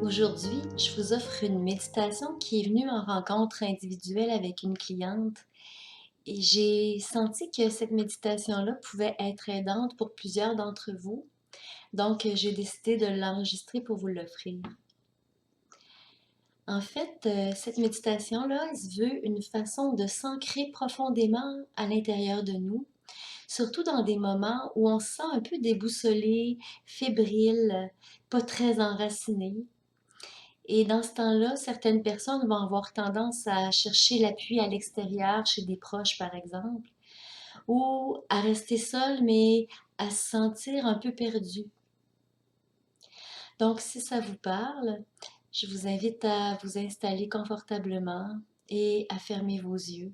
Aujourd'hui, je vous offre une méditation qui est venue en rencontre individuelle avec une cliente et j'ai senti que cette méditation-là pouvait être aidante pour plusieurs d'entre vous. Donc, j'ai décidé de l'enregistrer pour vous l'offrir. En fait, cette méditation-là, elle se veut une façon de s'ancrer profondément à l'intérieur de nous, surtout dans des moments où on se sent un peu déboussolé, fébrile, pas très enraciné. Et dans ce temps-là, certaines personnes vont avoir tendance à chercher l'appui à l'extérieur, chez des proches par exemple, ou à rester seule, mais à se sentir un peu perdue. Donc, si ça vous parle, je vous invite à vous installer confortablement et à fermer vos yeux.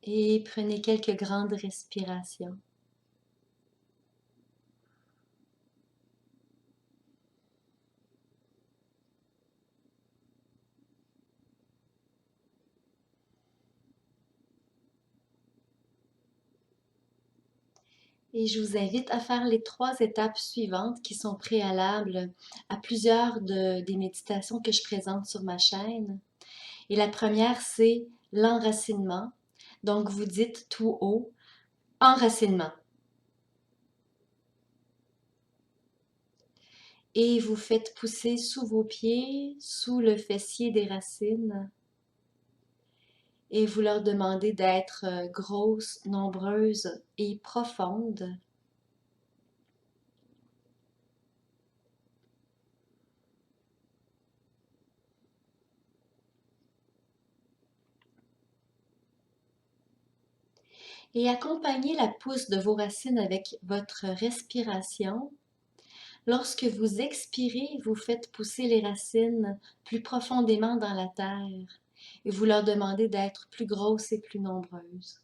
Et prenez quelques grandes respirations. Et je vous invite à faire les 3 étapes suivantes qui sont préalables à plusieurs des méditations que je présente sur ma chaîne. Et la première, c'est l'enracinement. Donc, vous dites tout haut, enracinement. Et vous faites pousser sous vos pieds, sous le fessier des racines. Et vous leur demandez d'être grosses, nombreuses et profondes. Et accompagnez la pousse de vos racines avec votre respiration. Lorsque vous expirez, vous faites pousser les racines plus profondément dans la terre et vous leur demandez d'être plus grosses et plus nombreuses.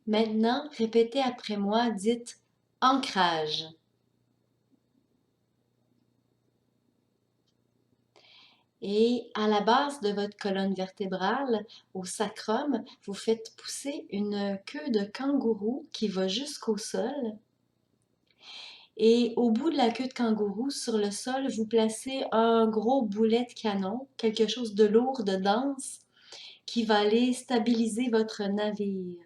Maintenant, répétez après moi, dites ancrage. Et à la base de votre colonne vertébrale, au sacrum, vous faites pousser une queue de kangourou qui va jusqu'au sol. Et au bout de la queue de kangourou, sur le sol, vous placez un gros boulet de canon, quelque chose de lourd, de dense, qui va aller stabiliser votre navire.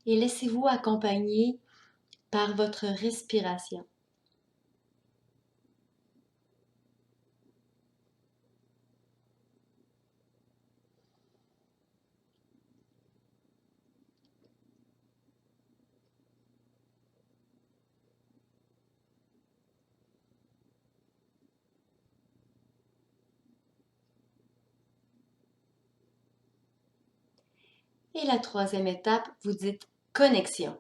Et laissez-vous accompagner par votre respiration. Et la troisième étape, vous dites connexion.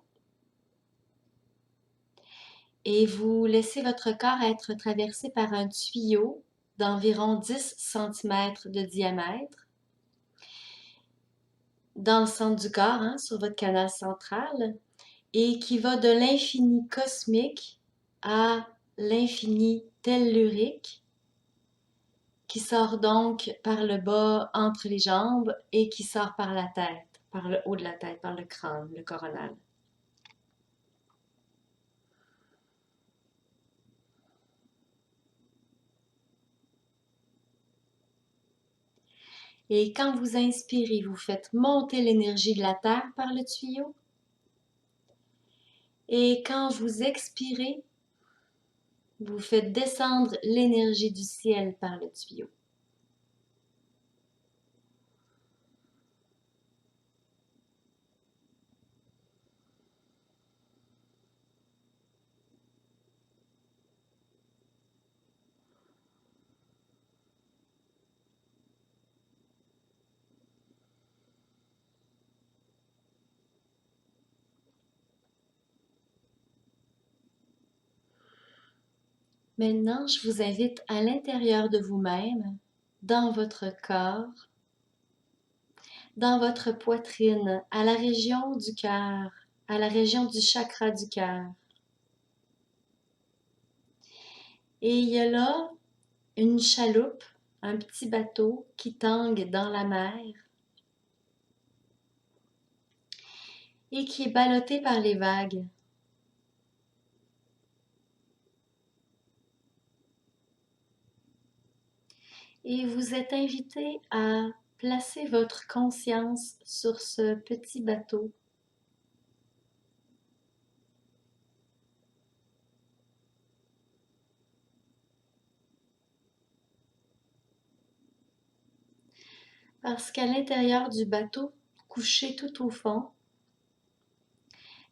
Et vous laissez votre corps être traversé par un tuyau d'environ 10 cm de diamètre dans le centre du corps, hein, sur votre canal central, et qui va de l'infini cosmique à l'infini tellurique, qui sort donc par le bas entre les jambes et qui sort par la tête, par le haut de la tête, par le crâne, le coronal. Et quand vous inspirez, vous faites monter l'énergie de la terre par le tuyau. Et quand vous expirez, vous faites descendre l'énergie du ciel par le tuyau. Maintenant, je vous invite à l'intérieur de vous-même, dans votre corps, dans votre poitrine, à la région du cœur, à la région du chakra du cœur. Et il y a là une chaloupe, un petit bateau qui tangue dans la mer et qui est ballotté par les vagues. Et vous êtes invité à placer votre conscience sur ce petit bateau. Parce qu'à l'intérieur du bateau, couché tout au fond,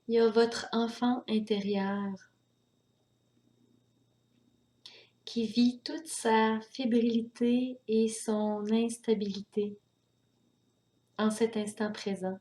il y a votre enfant intérieur qui vit toute sa fébrilité et son instabilité en cet instant présent.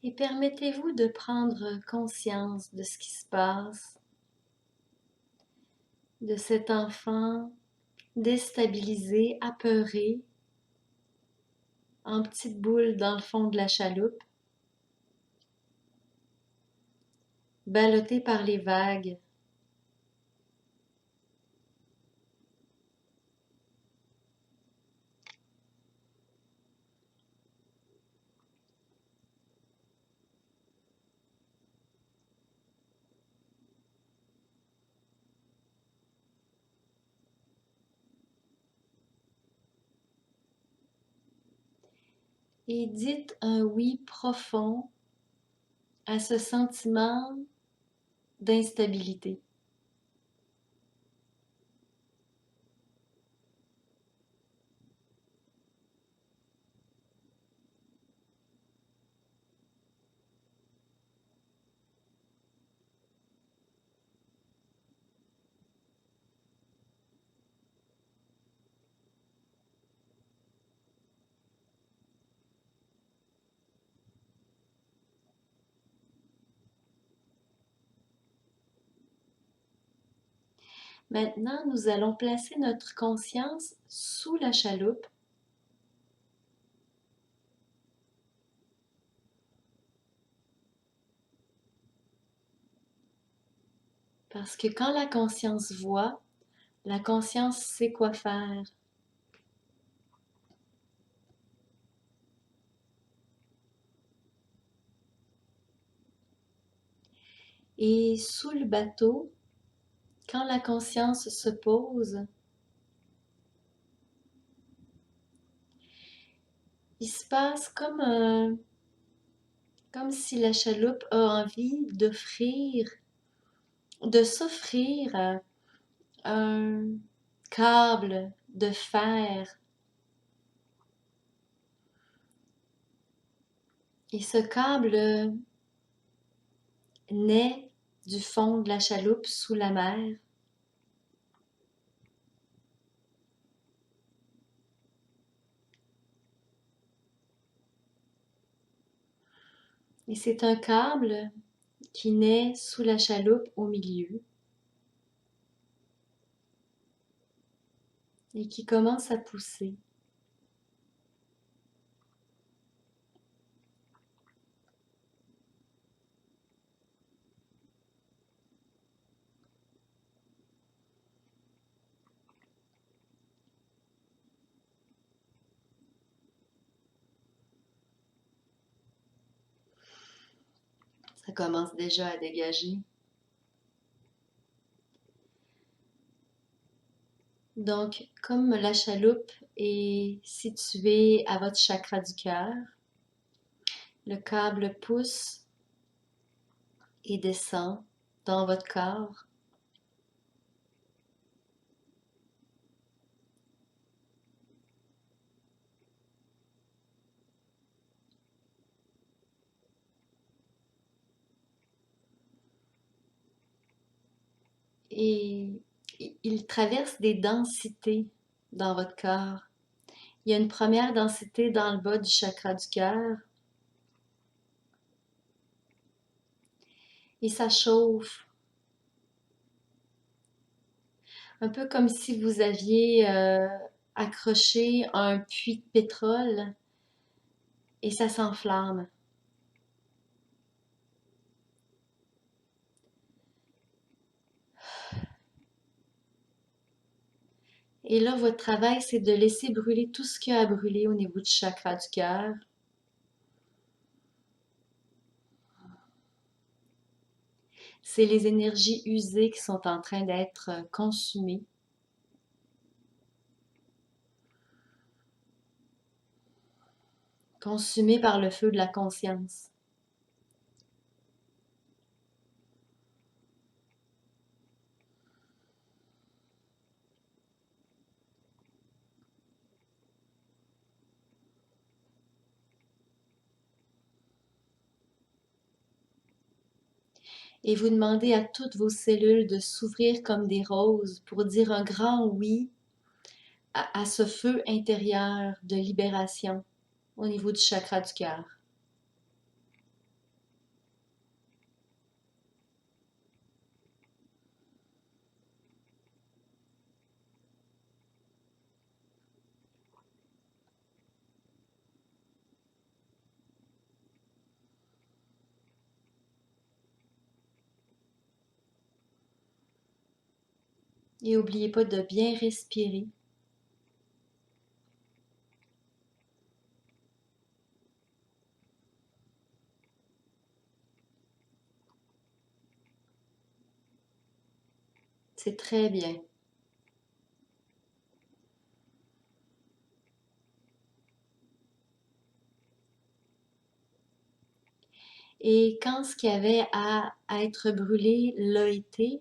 Et permettez-vous de prendre conscience de ce qui se passe, de cet enfant déstabilisé, apeuré, en petite boule dans le fond de la chaloupe, ballotté par les vagues. Et dites un oui profond à ce sentiment d'instabilité. Maintenant, nous allons placer notre conscience sous la chaloupe parce que quand la conscience voit, la conscience sait quoi faire. Et sous le bateau, quand la conscience se pose, il se passe comme si la chaloupe a envie de s'offrir un câble de fer. Et ce câble naît du fond de la chaloupe sous la mer. Et c'est un câble qui naît sous la chaloupe au milieu et qui commence à pousser. Ça commence déjà à dégager. Donc, comme la chaloupe est située à votre chakra du cœur, le câble pousse et descend dans votre corps. Et il traverse des densités dans votre corps. Il y a une première densité dans le bas du chakra du cœur et ça chauffe, un peu comme si vous aviez accroché un puits de pétrole et ça s'enflamme. Et là, votre travail, c'est de laisser brûler tout ce qu'il y a à brûler au niveau du chakra du cœur. C'est les énergies usées qui sont en train d'être consumées. Consumées par le feu de la conscience. Et vous demandez à toutes vos cellules de s'ouvrir comme des roses pour dire un grand oui à ce feu intérieur de libération au niveau du chakra du cœur. Et n'oubliez pas de bien respirer. C'est très bien. Et quand ce qui avait à être brûlé l'a été,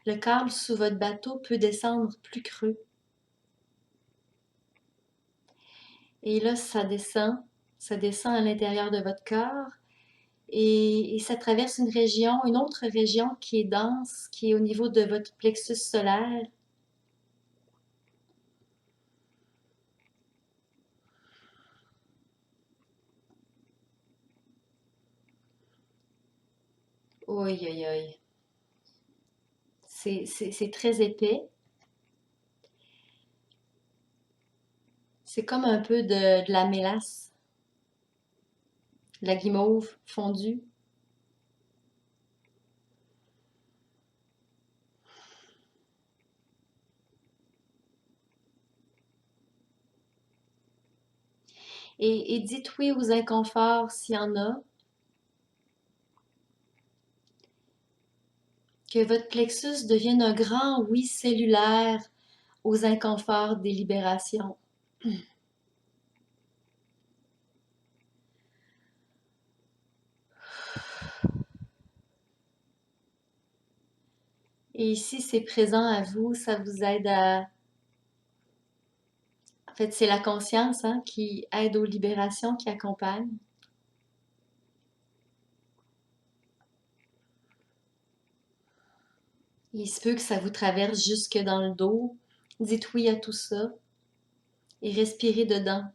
le câble sous votre bateau peut descendre plus creux. Et là, ça descend à l'intérieur de votre corps et ça traverse une autre région qui est dense, qui est au niveau de votre plexus solaire. Oui, oui, oui. C'est très épais. C'est comme un peu de la mélasse, de la guimauve fondue. Et dites oui aux inconforts s'il y en a, que votre plexus devienne un grand oui cellulaire aux inconforts des libérations. Et si c'est présent à vous, ça vous aide à... En fait, c'est la conscience hein, qui aide aux libérations, qui accompagne. Il se peut que ça vous traverse jusque dans le dos. Dites oui à tout ça et respirez dedans.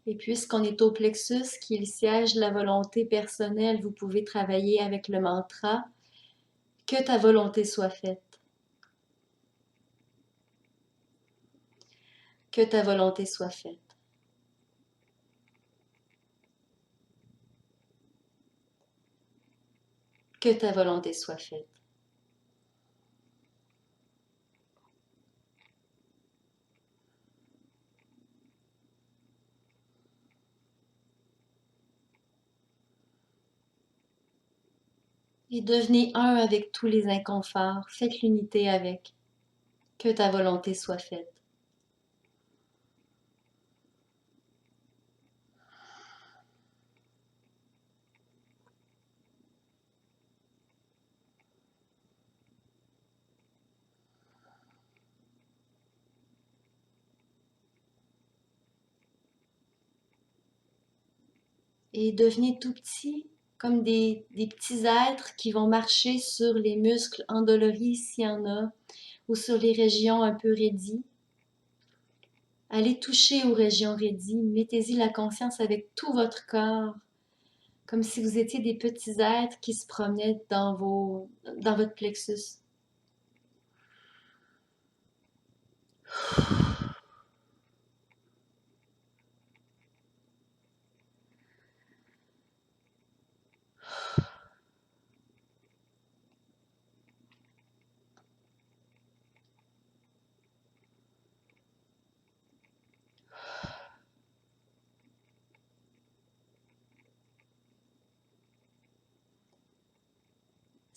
Et puisqu'on est au plexus, qui est le siège de la volonté personnelle, vous pouvez travailler avec le mantra que ta volonté soit faite. Que ta volonté soit faite. Que ta volonté soit faite. Et devenez un avec tous les inconforts. Faites l'unité avec. Que ta volonté soit faite. Et devenez tout petit, comme des petits êtres qui vont marcher sur les muscles endoloris s'il y en a, ou sur les régions un peu raidies. Allez toucher aux régions raidies, mettez-y la conscience avec tout votre corps, comme si vous étiez des petits êtres qui se promenaient dans votre plexus.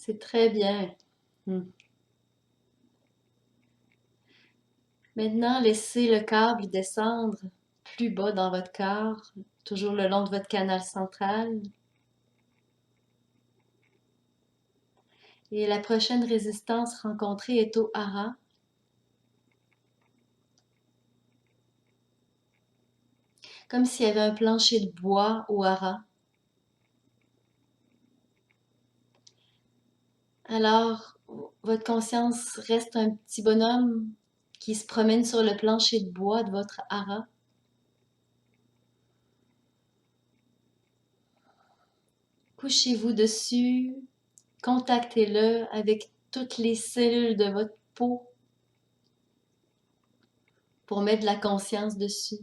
C'est très bien. Hmm. Maintenant, laissez le câble descendre plus bas dans votre corps, toujours le long de votre canal central. Et la prochaine résistance rencontrée est au hara. Comme s'il y avait un plancher de bois au hara. Alors, votre conscience reste un petit bonhomme qui se promène sur le plancher de bois de votre hara. Couchez-vous dessus, contactez-le avec toutes les cellules de votre peau pour mettre de la conscience dessus.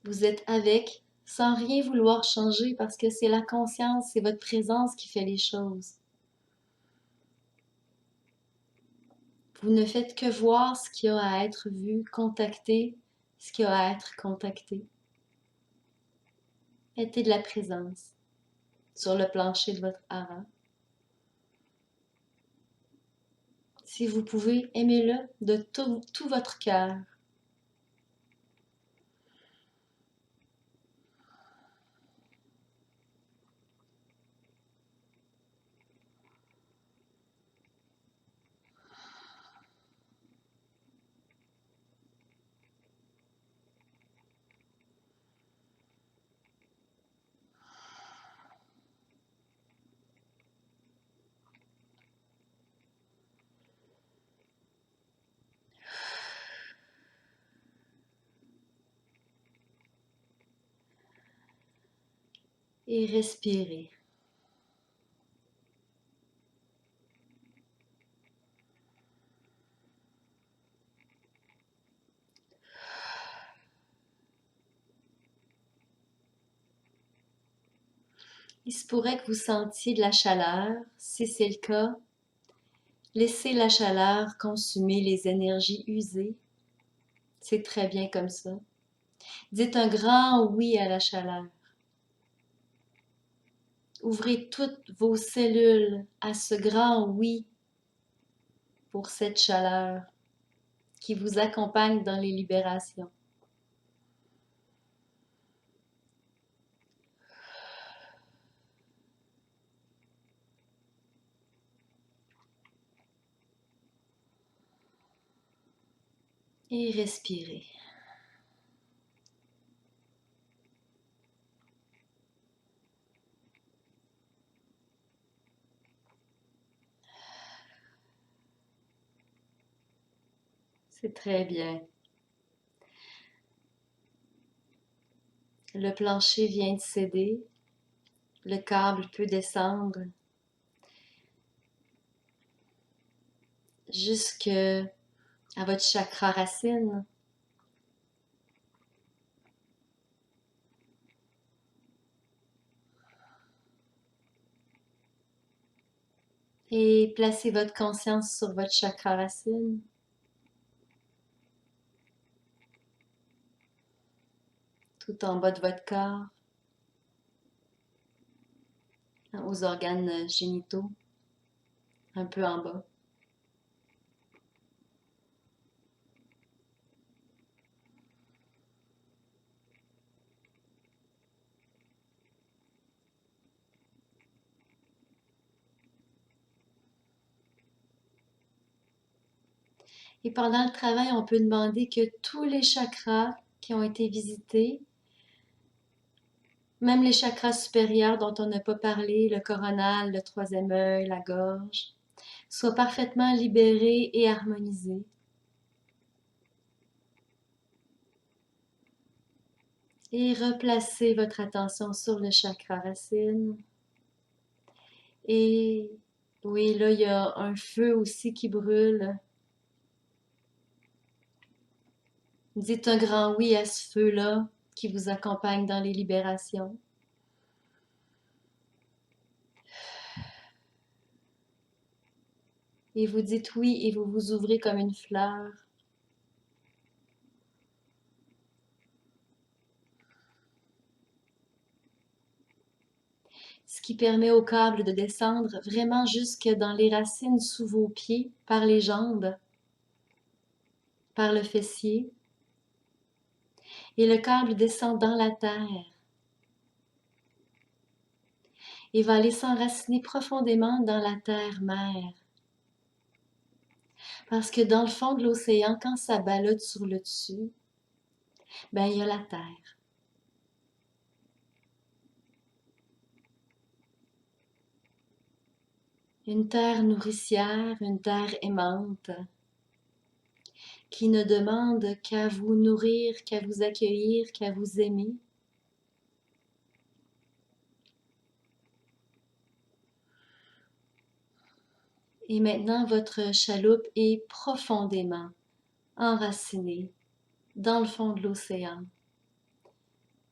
Vous êtes avec, sans rien vouloir changer parce que c'est la conscience, c'est votre présence qui fait les choses. Vous ne faites que voir ce qui a à être vu, contacter ce qui a à être contacté. Mettez de la présence sur le plancher de votre hara. Si vous pouvez, aimez-le de tout votre cœur. Et respirez. Il se pourrait que vous sentiez de la chaleur. Si c'est le cas, laissez la chaleur consumer les énergies usées. C'est très bien comme ça. Dites un grand oui à la chaleur. Ouvrez toutes vos cellules à ce grand oui pour cette chaleur qui vous accompagne dans les libérations. Et respirez. C'est très bien. Le plancher vient de céder. Le câble peut descendre jusque à votre chakra racine. Et placez votre conscience sur votre chakra racine. Tout en bas de votre corps. hein, aux organes génitaux, un peu en bas. Et pendant le travail, on peut demander que tous les chakras qui ont été visités, même les chakras supérieurs dont on n'a pas parlé, le coronal, le troisième œil, la gorge, soient parfaitement libérés et harmonisés. Et replacez votre attention sur le chakra racine. Et oui, là, il y a un feu aussi qui brûle. Dites un grand oui à ce feu-là qui vous accompagne dans les libérations. Et vous dites oui et vous vous ouvrez comme une fleur. Ce qui permet au câble de descendre vraiment jusque dans les racines sous vos pieds, par les jambes, par le fessier. Et le câble descend dans la terre et va aller s'enraciner profondément dans la terre-mère. Parce que dans le fond de l'océan, quand ça ballotte sur le dessus, ben il y a la terre. Une terre nourricière, une terre aimante, qui ne demande qu'à vous nourrir, qu'à vous accueillir, qu'à vous aimer. Et maintenant, votre chaloupe est profondément enracinée dans le fond de l'océan,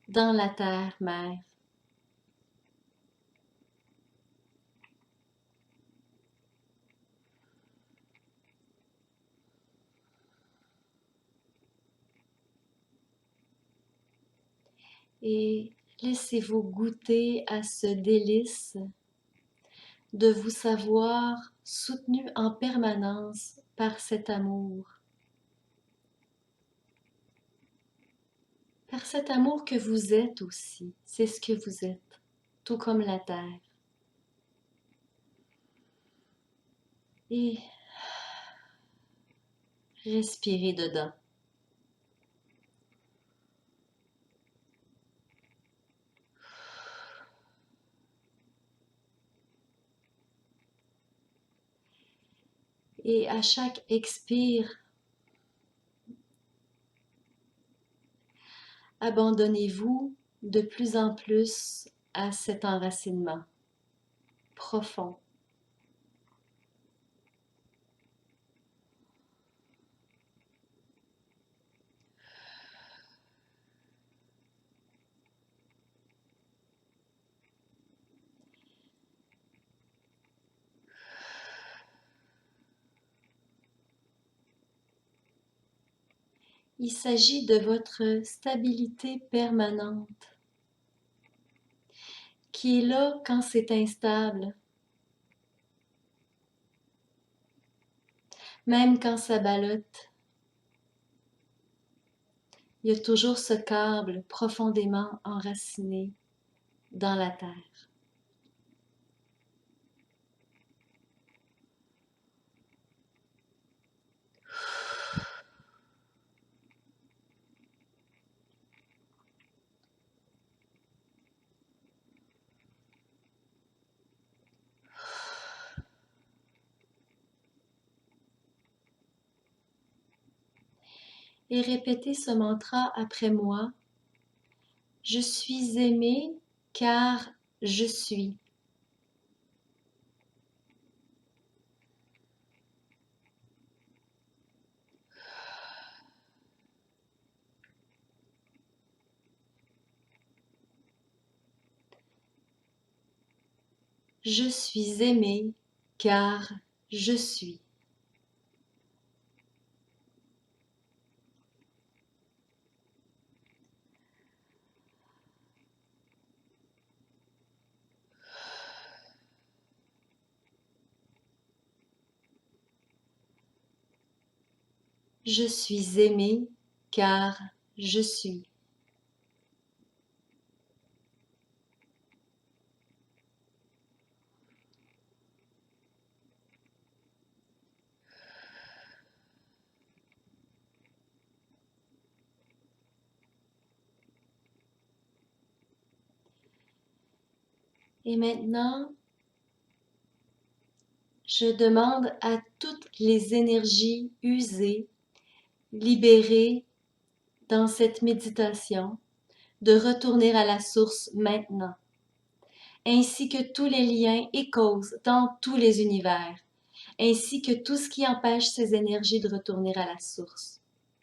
dans la terre-mère. Et laissez-vous goûter à ce délice de vous savoir soutenu en permanence par cet amour. Par cet amour que vous êtes aussi, c'est ce que vous êtes, tout comme la terre. Et respirez dedans. Et à chaque expire, abandonnez-vous de plus en plus à cet enracinement profond. Il s'agit de votre stabilité permanente, qui est là quand c'est instable, même quand ça ballotte. Il y a toujours ce câble profondément enraciné dans la terre. Et répétez ce mantra après moi. Je suis aimé car je suis. Je suis aimé car je suis. Je suis aimé car je suis. Et maintenant, je demande à toutes les énergies usées, libérées dans cette méditation, de retourner à la source maintenant, ainsi que tous les liens et causes dans tous les univers, ainsi que tout ce qui empêche ces énergies de retourner à la source.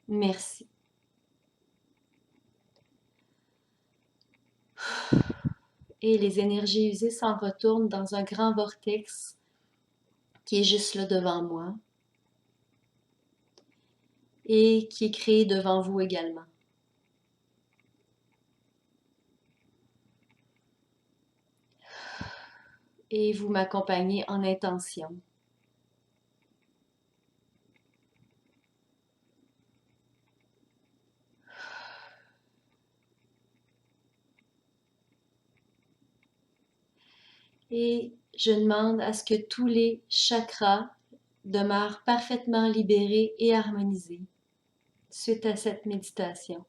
Merci. Et les énergies usées s'en retournent dans un grand vortex qui est juste là devant moi et qui est créé devant vous également. Et vous m'accompagnez en intention. Et je demande à ce que tous les chakras demeurent parfaitement libérés et harmonisés suite à cette méditation.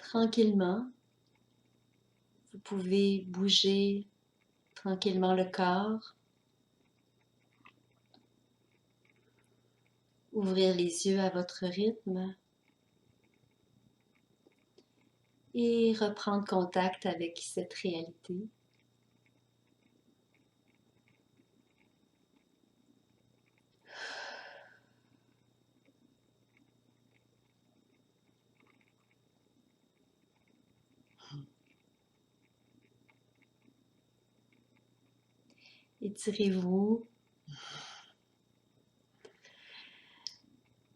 Tranquillement, vous pouvez bouger tranquillement le corps, ouvrir les yeux à votre rythme et reprendre contact avec cette réalité. Étirez-vous,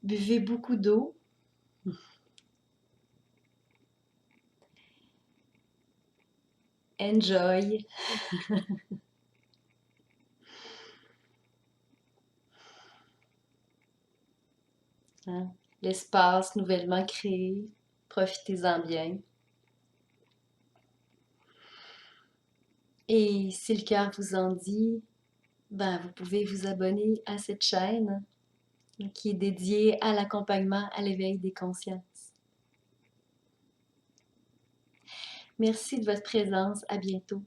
buvez beaucoup d'eau. Enjoy. Hein? L'espace nouvellement créé, profitez-en bien. Et si le cœur vous en dit, ben, vous pouvez vous abonner à cette chaîne qui est dédiée à l'accompagnement à l'éveil des consciences. Merci de votre présence. À bientôt.